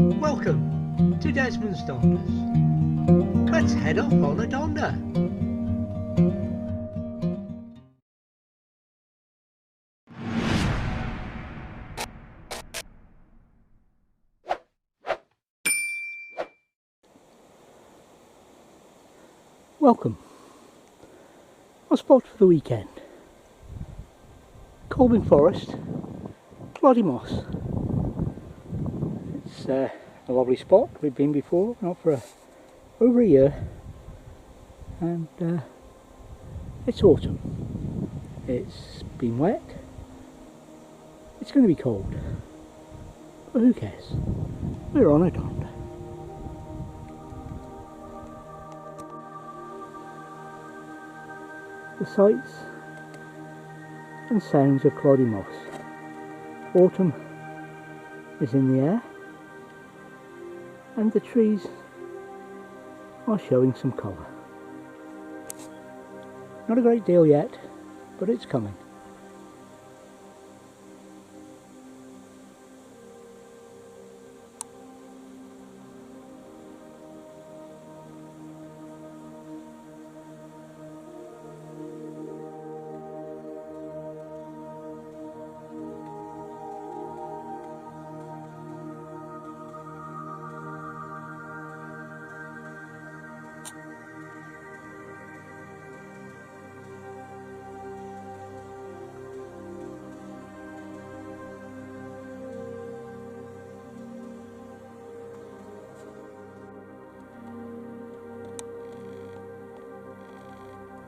Welcome to Desmond's Donders. Let's head off on a donder. Welcome. Our spot for the weekend. Colbin Forest, Cloddymoss. It's a lovely spot. We've been before, not for over a year, and it's autumn. It's been wet. It's going to be cold, but who cares? We're on a donder. The sights and sounds of Cloddymoss. Autumn is in the air, and the trees are showing some colour. Not a great deal yet, but it's coming.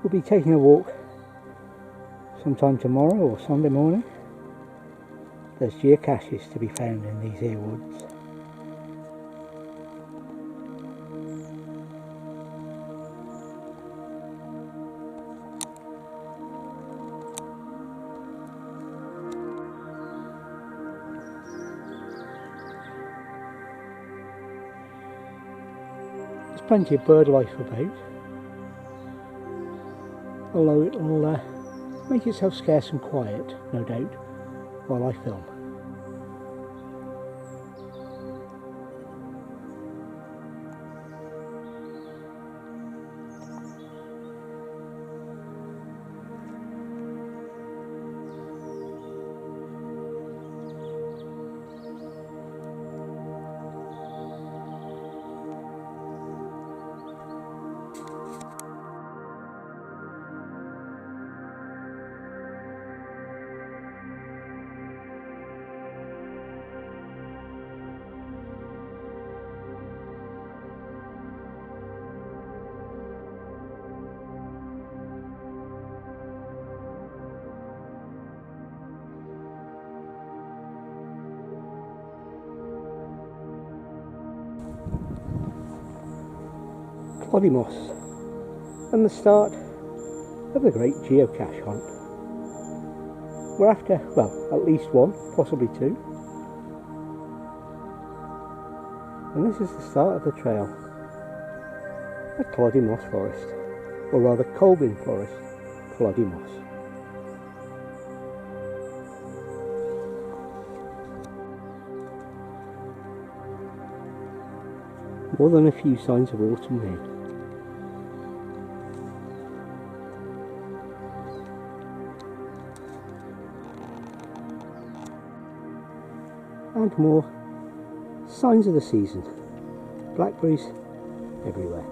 We'll be taking a walk sometime tomorrow or Sunday morning. There's geocaches to be found in these here woods. There's plenty of bird life about, although it'll make itself scarce and quiet, no doubt, while I film. Cloddymoss, and the start of the great geocache hunt. We're after, well, at least one, possibly two. And this is the start of the trail at Cloddymoss Forest, or rather Colbin Forest, Cloddymoss. More than a few signs of autumn here. And more signs of the season. Blackberries everywhere.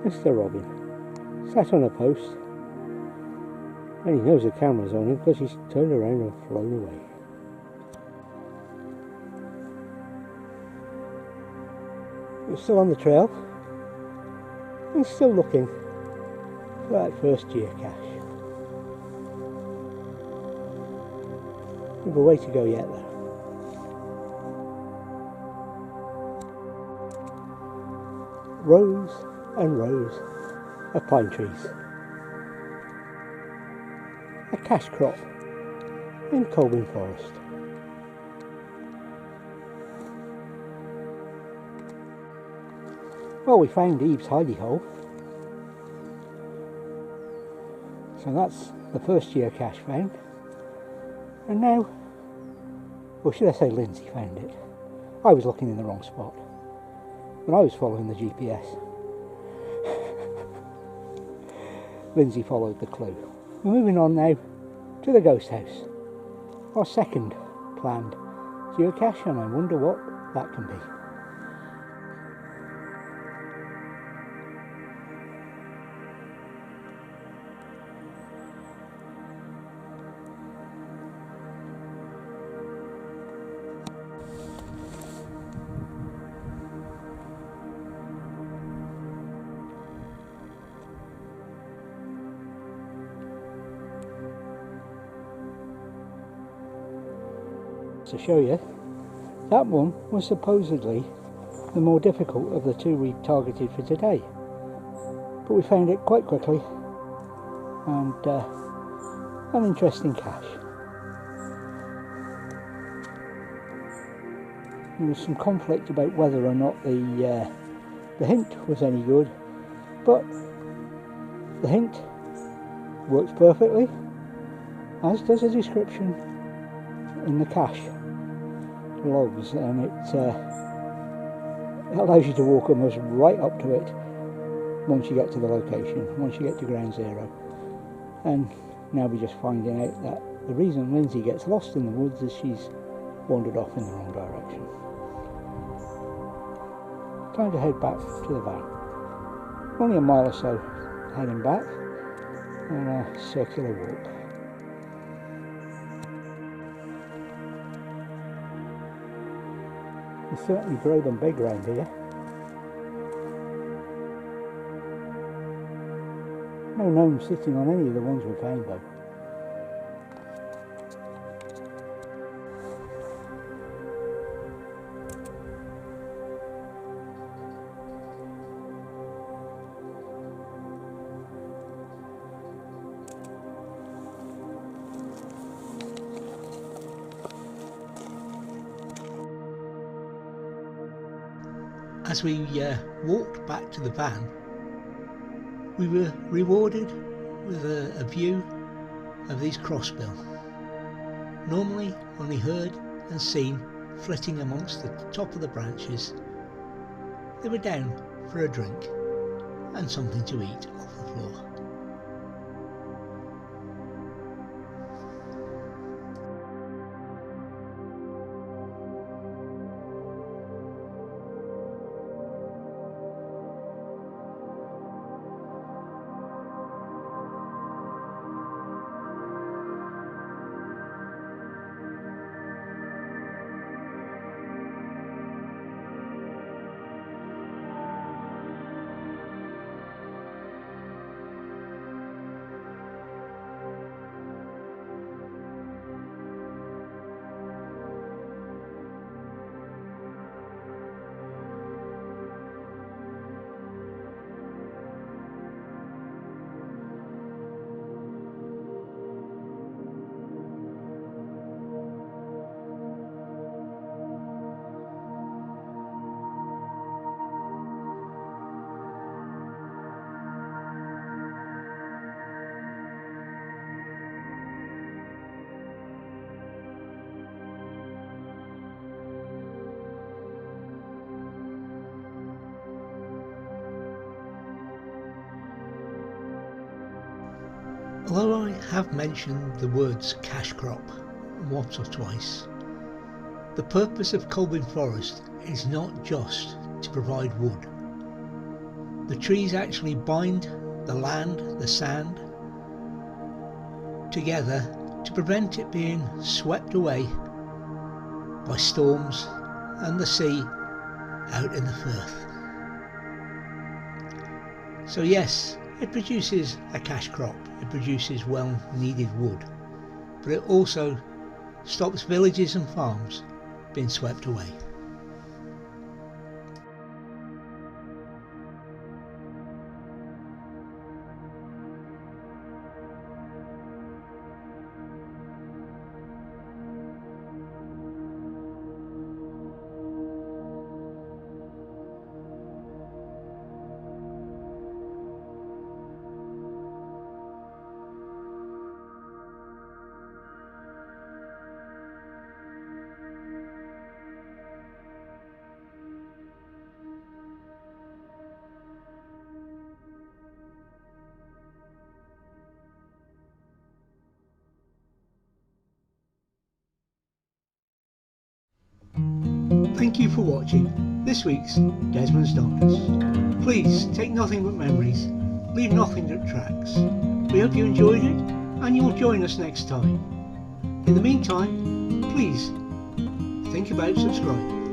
Mr. Robin, sat on a post, and he knows the camera's on him because he's turned around and flown away. He's still on the trail. He's still looking for that first geocache. We've a way to go yet though. Rows and rows of pine trees. A cache crop in Colbin Forest. Well, we found Eve's hidey hole. So that's the first geocache found. And now, or should I say Lindsay found it. I was looking in the wrong spot. When I was following the GPS. Lindsay followed the clue. We're moving on now to the ghost house. Our second planned geocache, and I wonder what that can be. To show you, that one was supposedly the more difficult of the two we targeted for today, but we found it quite quickly, and an interesting cache. There was some conflict about whether or not the hint was any good, but the hint works perfectly, as does the description in the cache logs, and it allows you to walk almost right up to it once you get to the location, once you get to ground zero. And now we're just finding out that the reason Lindsay gets lost in the woods is she's wandered off in the wrong direction. Time to head back to the van. Only a mile or so heading back, and a circular walk. They certainly grow them big round here. No gnome sitting on any of the ones we found though. As we walked back to the van, we were rewarded with a view of these crossbill, normally only heard and seen flitting amongst the top of the branches. They were down for a drink and something to eat off the floor. Although I have mentioned the words cache crop once or twice, the purpose of Colbin Forest is not just to provide wood. The trees actually bind the land, the sand, together to prevent it being swept away by storms and the sea out in the Firth. So yes, it produces a cash crop, it produces well needed wood, but it also stops villages and farms being swept away. Thank you for watching this week's Desmond's Donuts. Please take nothing but memories, leave nothing that tracks. We hope you enjoyed it and you'll join us next time. In the meantime, please think about subscribing.